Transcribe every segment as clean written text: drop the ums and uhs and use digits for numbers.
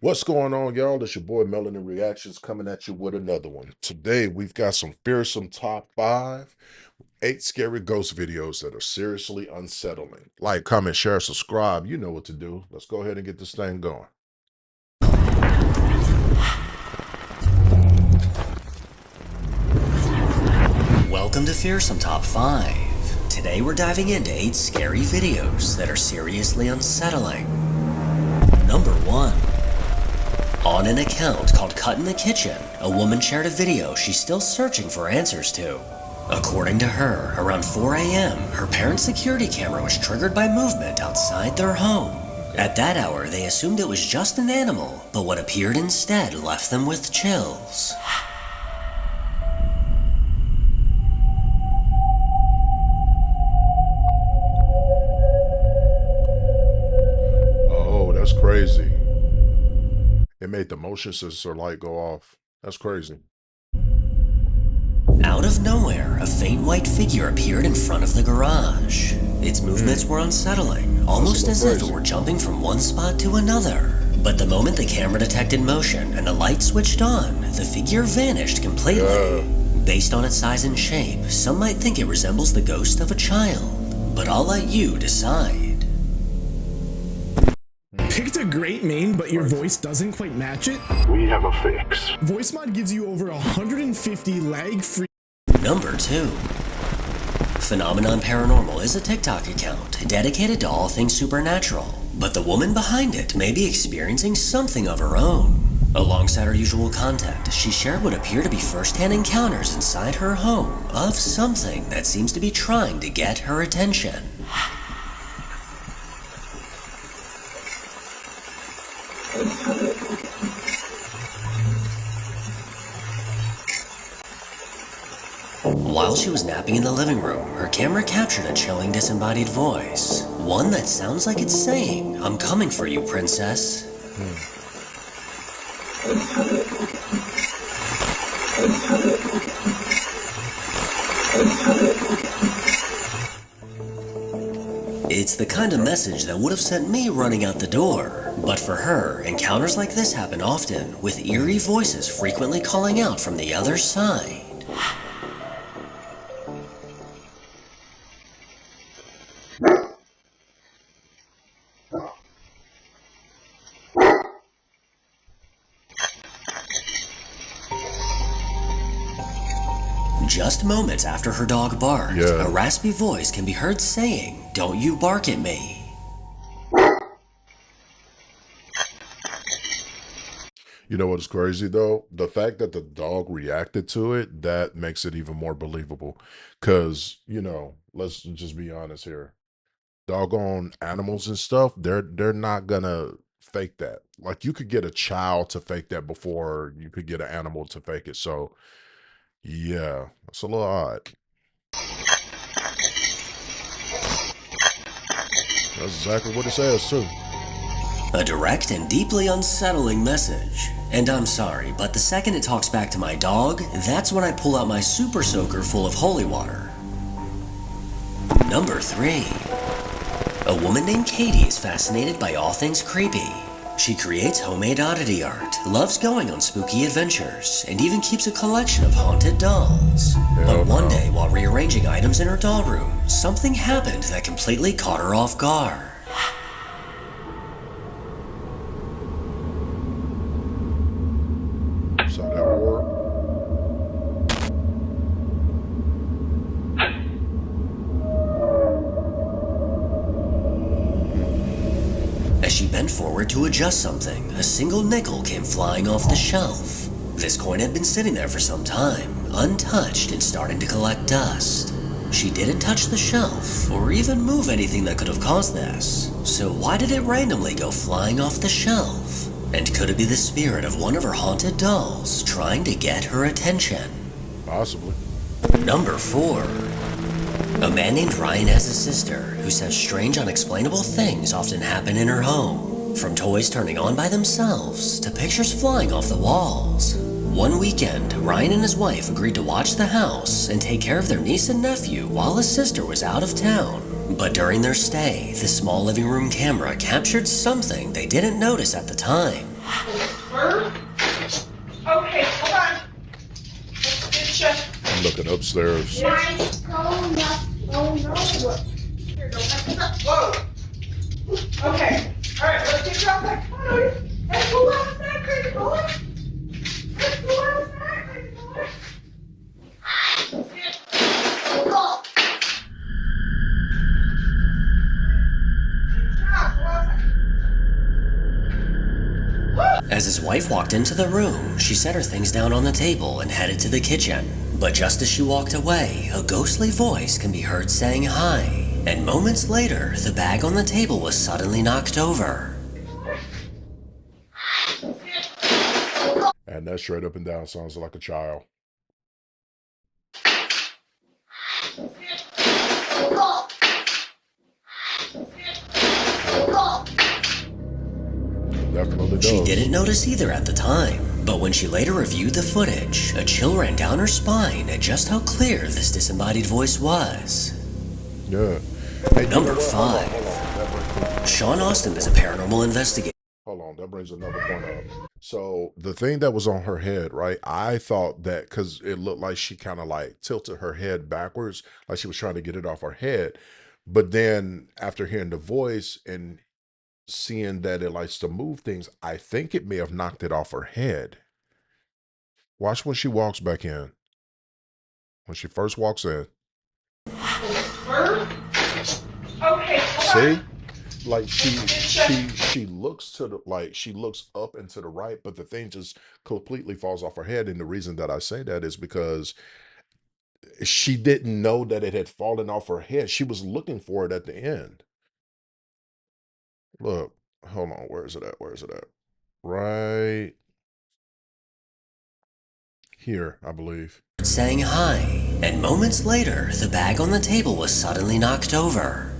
What's going on, y'all? It's your boy Melanin Reactions coming at you with another one. Today, we've got some fearsome top 5, 8 scary ghost videos that are seriously unsettling. Like, comment, share, subscribe. You know what to do. Let's go ahead and get this thing going. Welcome to Fearsome Top 5. Today we're diving into 8 scary videos that are seriously unsettling. Number 1. On an account called Cut in the Kitchen, a woman shared a video she's still searching for answers to. According to her, around 4 a.m., her parents' security camera was triggered by movement outside their home. At that hour, they assumed it was just an animal, but what appeared instead left them with chills. Oh, that's crazy. It made the motion sensor light go off. That's crazy. Out of nowhere, a faint white figure appeared in front of the garage. Its movements were unsettling, almost as if it were jumping from one spot to another. But the moment the camera detected motion and the light switched on, the figure vanished completely. Based on its size and shape, some might think it resembles the ghost of a child. But I'll let you decide. Picked a great name, but your voice doesn't quite match it? We have a fix. VoiceMod gives you over 150 lag-free. Number 2. Phenomenon Paranormal is a TikTok account dedicated to all things supernatural, but the woman behind it may be experiencing something of her own. Alongside her usual content, she shared what appear to be first-hand encounters inside her home of something that seems to be trying to get her attention. While she was napping in the living room, her camera captured a chilling disembodied voice. One that sounds like it's saying, "I'm coming for you, princess." It's the kind of message that would have sent me running out the door. But for her, encounters like this happen often, with eerie voices frequently calling out from the other side. Just moments after her dog barked, a raspy voice can be heard saying, "Don't you bark at me." You know what is crazy though? The fact that the dog reacted to it, that makes it even more believable. Cause, let's just be honest here. Doggone animals and stuff, they're not gonna fake that. Like you could get a child to fake that before you could get an animal to fake it. So yeah, it's a little odd. That's exactly what it says too. A direct and deeply unsettling message. And I'm sorry, but the second it talks back to my dog, that's when I pull out my super soaker full of holy water. Number 3. A woman named Katie is fascinated by all things creepy. She creates homemade oddity art, loves going on spooky adventures, and even keeps a collection of haunted dolls. But one day, while rearranging items in her doll room, something happened that completely caught her off guard. So that work. As she bent forward to adjust something, a single nickel came flying off the shelf. This coin had been sitting there for some time, untouched and starting to collect dust. She didn't touch the shelf, or even move anything that could have caused this. So why did it randomly go flying off the shelf? And could it be the spirit of one of her haunted dolls trying to get her attention? Possibly. Number 4. A man named Ryan has a sister who says strange, unexplainable things often happen in her home. From toys turning on by themselves to pictures flying off the walls. One weekend, Ryan and his wife agreed to watch the house and take care of their niece and nephew while his sister was out of town. But during their stay, the small living room camera captured something they didn't notice at the time. Where? Okay, hold on. Let's get you. I'm looking upstairs. Nice. Oh no. Here, don't mess it up. Whoa. Okay. All right, let's get you outside. Come on, Odie. Let's go outside, crazy boy. Let's go outside, crazy boy. Go. Good job. Go outside. As his wife walked into the room, she set her things down on the table and headed to the kitchen. But just as she walked away, a ghostly voice can be heard saying hi. And moments later, the bag on the table was suddenly knocked over. And that straight up and down sounds like a child. Definitely does. She didn't notice either at the time, but when she later reviewed the footage, a chill ran down her spine at just how clear this disembodied voice was. Yeah. Hey, Number you know what? 5. Hold on. That brings, Sean Austin is a paranormal investigator. hold on. That brings another point up. So the thing that was on her head, right? I thought that because it looked like she kind of like tilted her head backwards, like she was trying to get it off her head. But then after hearing the voice and seeing that it likes to move things, I think it may have knocked it off her head. Watch when she walks back in. When she first walks in. Where? Okay, hold on. See? Like she looks to the like she looks up and to the right, but the thing just completely falls off her head. And the reason that I say that is because she didn't know that it had fallen off her head. She was looking for it at the end. Look, hold on, where is it at? Where is it at? Right here, I believe. Saying hi, and moments later, the bag on the table was suddenly knocked over.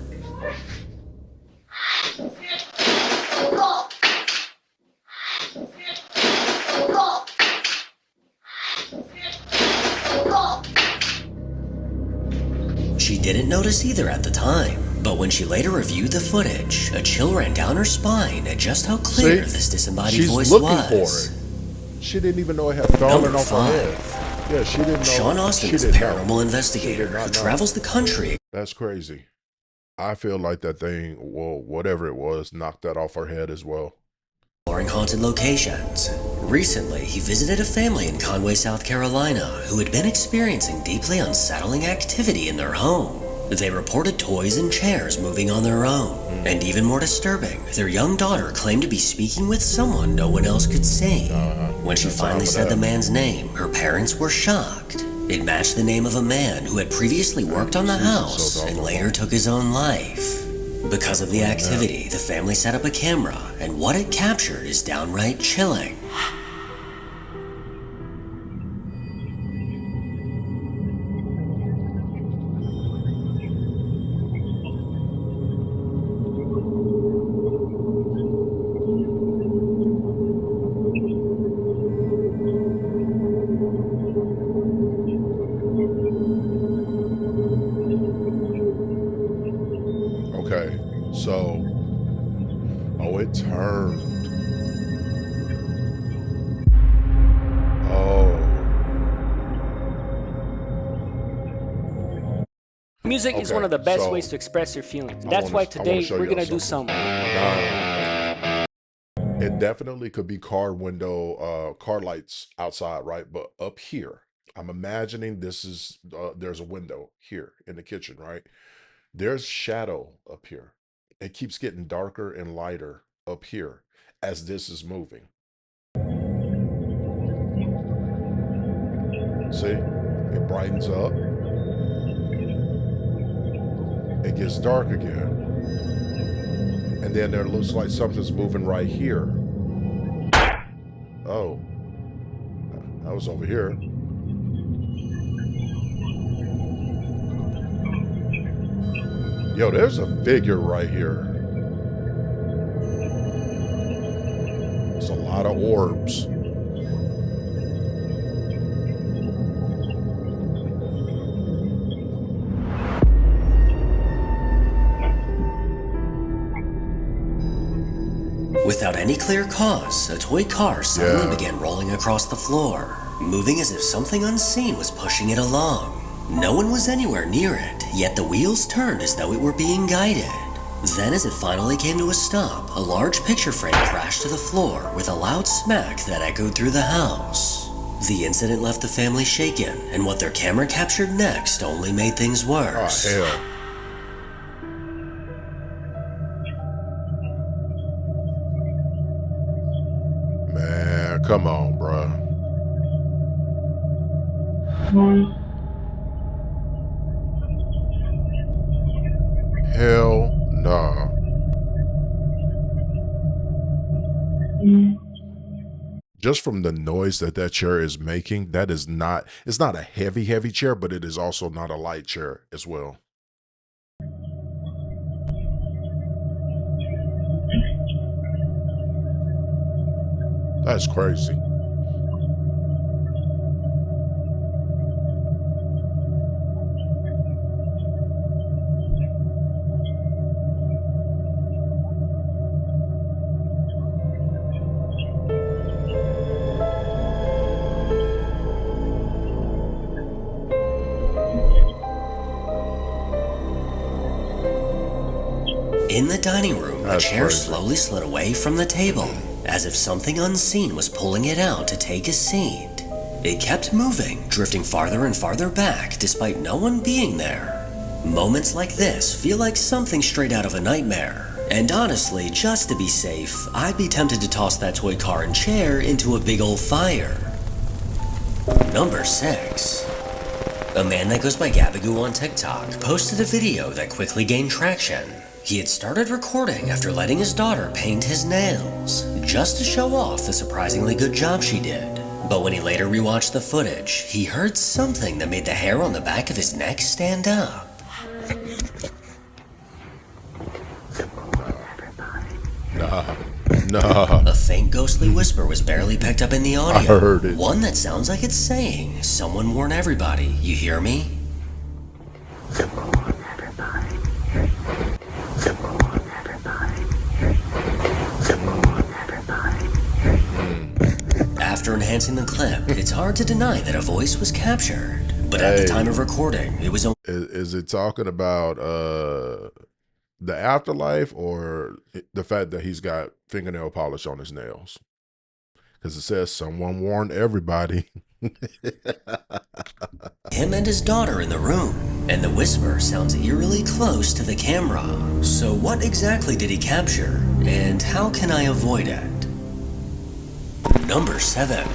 She didn't notice either at the time, but when she later reviewed the footage, a chill ran down her spine at just how clear See? this disembodied She's voice looking was. for it. She didn't even know it had fallen Number off her 5. head. Yeah, she didn't know. Sean Austin She is a didn't know. paranormal investigator She did not who know. travels the country That's crazy. I feel like that thing, well, whatever it was, knocked that off her head as well. exploring haunted locations. Recently, he visited a family in Conway, South Carolina, who had been experiencing deeply unsettling activity in their home. They reported toys and chairs moving on their own. And even more disturbing, their young daughter claimed to be speaking with someone no one else could see. When she That's finally enough of said the that. man's name, her parents were shocked. It matched the name of a man who had previously worked on the Jesus, house so and doggone later took his own life. Because of the activity, the family set up a camera, and what it captured is downright chilling. Okay, so, oh, it turned. Oh, Music is Okay, one of the best so ways to express your feelings. I That's wanna- why I wanna today show we're y'all gonna do something. some. it definitely could be car window, car lights outside, right? But up here, I'm imagining this is, there's a window here in the kitchen, right? There's shadow up here. It keeps getting darker and lighter up here as this is moving. See, it brightens up. It gets dark again. And then there looks like something's moving right here. Oh, that was over here. Yo, there's a figure right here. It's a lot of orbs. With Without any clear cause, a toy car suddenly Yeah. began rolling across the floor, moving as if something unseen was pushing it along. No one was anywhere near it, yet the wheels turned as though it were being guided. Then, as it finally came to a stop, a large picture frame crashed to the floor with a loud smack that echoed through the house. The incident left the family shaken, and what their camera captured next only made things Oh, worse. hell. Man, come on, bruh. Hell nah. Just from the noise that that chair is making, that is not, it's not a heavy, heavy chair, but it is also not a light chair as well. That's crazy. In the dining room, a That's chair crazy. slowly slid away from the table, as if something unseen was pulling it out to take a seat. It kept moving, drifting farther and farther back, despite no one being there. Moments like this feel like something straight out of a nightmare. And honestly, just to be safe, I'd be tempted to toss that toy car and chair into a big old fire. Number 6. A man that goes by Gabagoo on TikTok posted a video that quickly gained traction. He had started recording after letting his daughter paint his nails, just to show off the surprisingly good job she did. But when he later rewatched the footage, he heard something that made the hair on the back of his neck stand up. Nah. A faint ghostly whisper was barely picked up in the audio. I heard it. One that sounds like it's saying, "Someone warn everybody, you hear me?" After enhancing the clip, it's hard to deny that a voice was captured. But at the time of recording, it was only Is it talking about the afterlife or the fact that he's got fingernail polish on his nails? Because it says someone warned everybody. him and his daughter in the room, and the whisper sounds eerily close to the camera. So what exactly did he capture, and how can I avoid it? Number 7.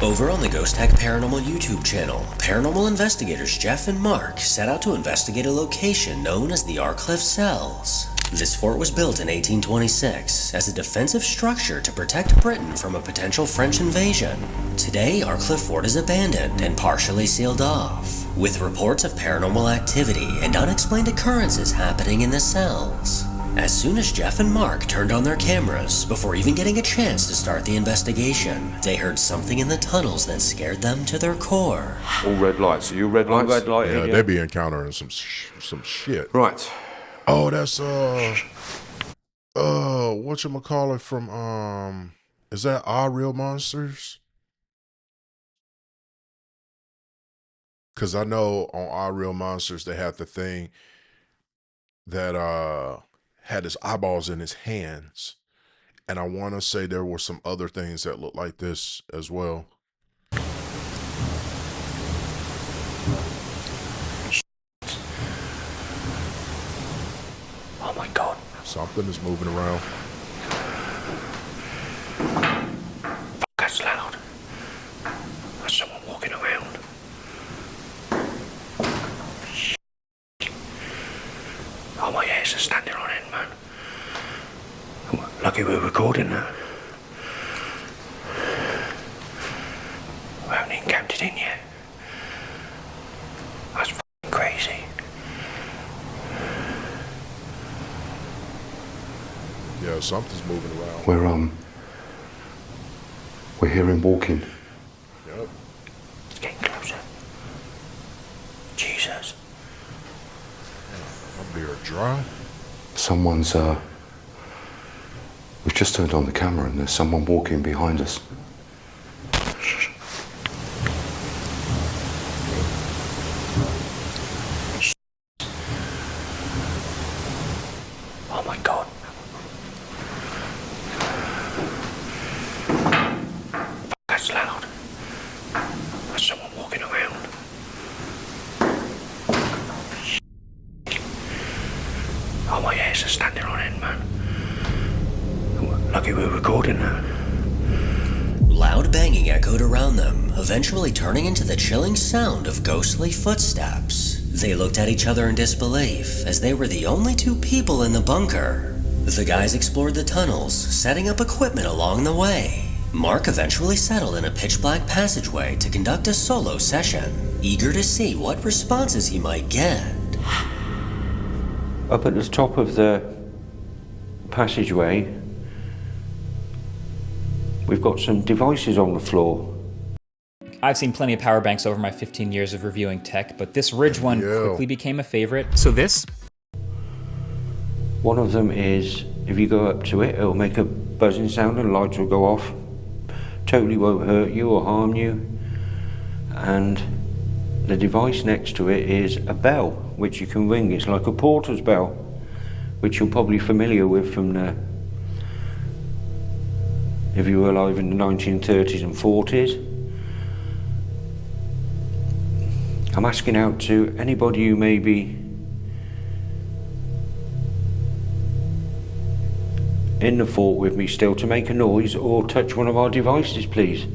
Over on the Ghost Tech Paranormal YouTube channel, paranormal investigators Jeff and Mark set out to investigate a location known as the Arcliffe Cells. This fort was built in 1826 as a defensive structure to protect Britain from a potential French invasion. Today, Arcliffe Fort is abandoned and partially sealed off, with reports of paranormal activity and unexplained occurrences happening in the cells. As soon as Jeff and Mark turned on their cameras, before even getting a chance to start the investigation, they heard something in the tunnels that scared them to their core. All red lights. Are you red lights? Red light. Yeah, Yeah. they be encountering some shit. Right. Oh, that's whatchamacallit from is that Our Real Monsters? Cause I know on Our Real Monsters they had the thing that had his eyeballs in his hands. And I wanna say there were some other things that looked like this as well. Oh my god. Something is moving around. That's loud. That's someone walking around. Oh my ears are standing on end, man. Lucky we're recording that. We haven't even camped it in yet. That's f***ing crazy. Yeah, something's moving around. We're hearing walking. Yep. It's getting closer. Jesus. My beard dry. Someone's We've just turned on the camera and there's someone walking behind us. Oh my god. That's loud. There's someone walking around. Oh, my hairs are standing on end, man. Lucky we're recording that. Loud banging echoed around them, eventually turning into the chilling sound of ghostly footsteps. They looked at each other in disbelief, as they were the only two people in the bunker. The guys explored the tunnels, setting up equipment along the way. Mark eventually settled in a pitch-black passageway to conduct a solo session, eager to see what responses he might get. Up at the top of the passageway, we've got some devices on the floor. I've seen plenty of power banks over my 15 years of reviewing tech, but this Ridge one quickly became a favorite. So this? One of them is, if you go up to it, it'll make a buzzing sound and lights will go off. Totally won't hurt you or harm you. And the device next to it is a bell, which you can ring. It's like a porter's bell, which you're probably familiar with from the, if you were alive in the 1930s and 40s. I'm asking out to anybody who may be in the fort with me still to make a noise or touch one of our devices, please.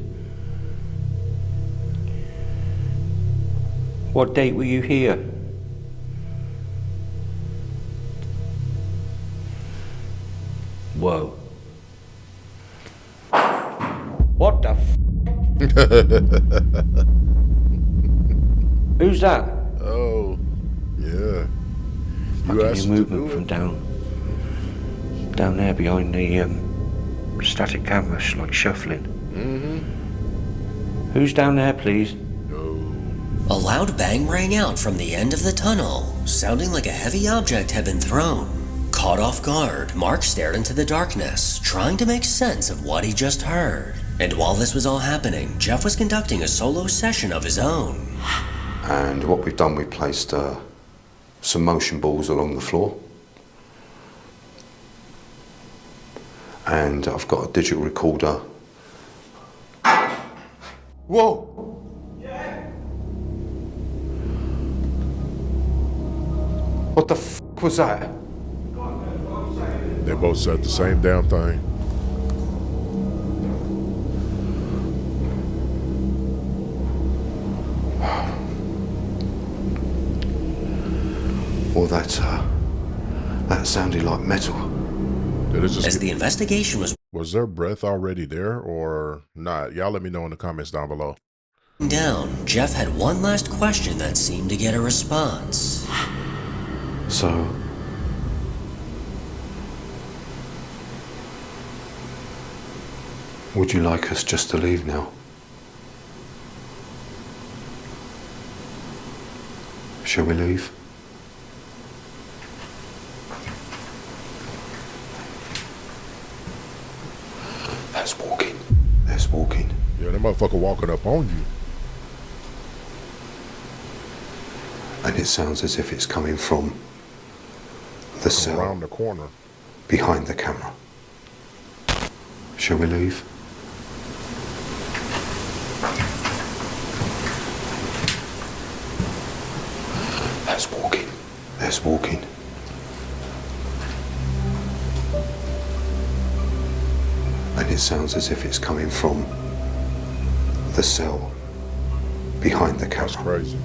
What date were you here? Whoa. What the Who's that? Oh, yeah. You asked movement from down there behind the static cameras, like shuffling. Who's down there, please? A loud bang rang out from the end of the tunnel, sounding like a heavy object had been thrown. Caught off guard, Mark stared into the darkness, trying to make sense of what he just heard. And while this was all happening, Jeff was conducting a solo session of his own. And what we've done, we've placed some motion balls along the floor. And I've got a digital recorder. Whoa! What the f was that? They both said the same damn thing. Well, that sounded like metal. Did it just As the investigation was their breath already there or not? Y'all let me know in the comments down below. down, Jeff had one last question that seemed to get a response. So, would you like us just to leave now? Shall we leave? That's walking. That's walking. Yeah, that motherfucker walking up on you. And it sounds as if it's coming from the cell Around the corner. behind the camera. Shall we leave? That's walking. That's walking. And it sounds as if it's coming from the cell behind the That's camera. crazy.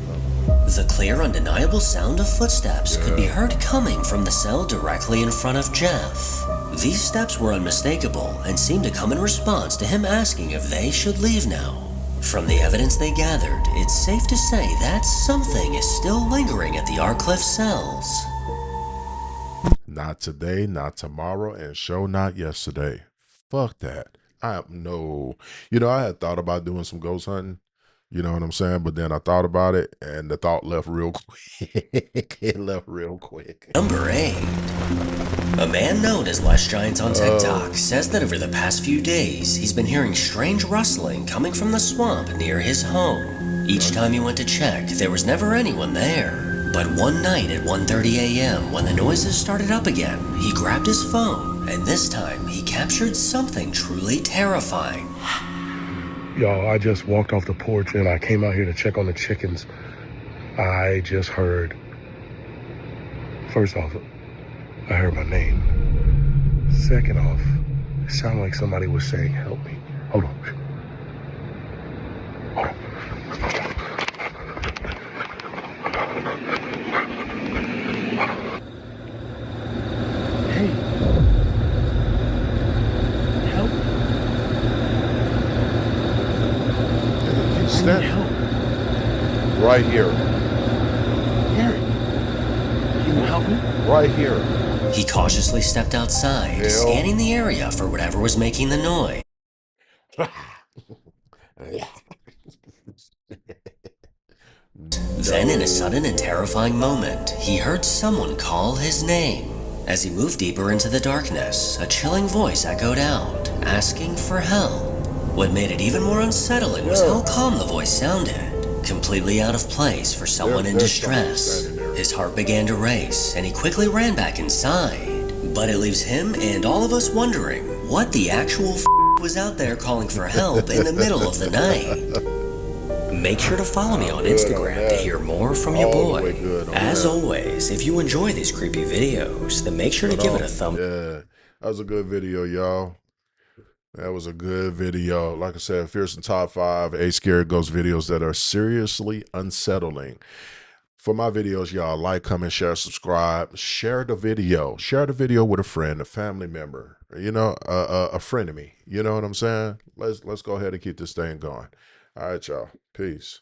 The clear, undeniable sound of footsteps could be heard coming from the cell directly in front of Jeff. These steps were unmistakable and seemed to come in response to him asking if they should leave now. From the evidence they gathered, it's safe to say that something is still lingering at the Arcliff cells. Not today, not tomorrow, and show not yesterday. Fuck that. No. You know, I had thought about doing some ghost hunting. You know what I'm saying? But then I thought about it, and the thought left real quick. It left real quick. Number 8. A man known as Les Giants on TikTok says that over the past few days, he's been hearing strange rustling coming from the swamp near his home. Each time he went to check, there was never anyone there. But one night at 1:30 a.m., when the noises started up again, he grabbed his phone, and this time he captured something truly terrifying. Y'all, I just walked off the porch and I came out here to check on the chickens. I just heard, first off, I heard my name. Second off, it sounded like somebody was saying, help me. Hold on. Hold on. Hey. Help. Keep standing. Right here. Gary, can you help me? Right here. He cautiously stepped outside, scanning the area for whatever was making the noise. Then, in a sudden and terrifying moment, he heard someone call his name. As he moved deeper into the darkness, a chilling voice echoed out, asking for help. What made it even more unsettling was how calm the voice sounded. Completely out of place for someone in distress. His heart began to race, and he quickly ran back inside. But it leaves him and all of us wondering what the actual was out there calling for help in the middle of the night. Make sure to follow me on Instagram to hear more from your boy. As always, if you enjoy these creepy videos, then make sure to give it a thumb. Yeah, that was a good video, y'all. That was a good video. Like I said, Fearsome Top 5 8 Scary Ghost videos that are seriously unsettling. For my videos, y'all, like, comment, share, subscribe, share the video. Share the video with a friend, a family member, you know, a friend of me. You know what I'm saying? Let's go ahead and keep this thing going. All right, y'all. Peace.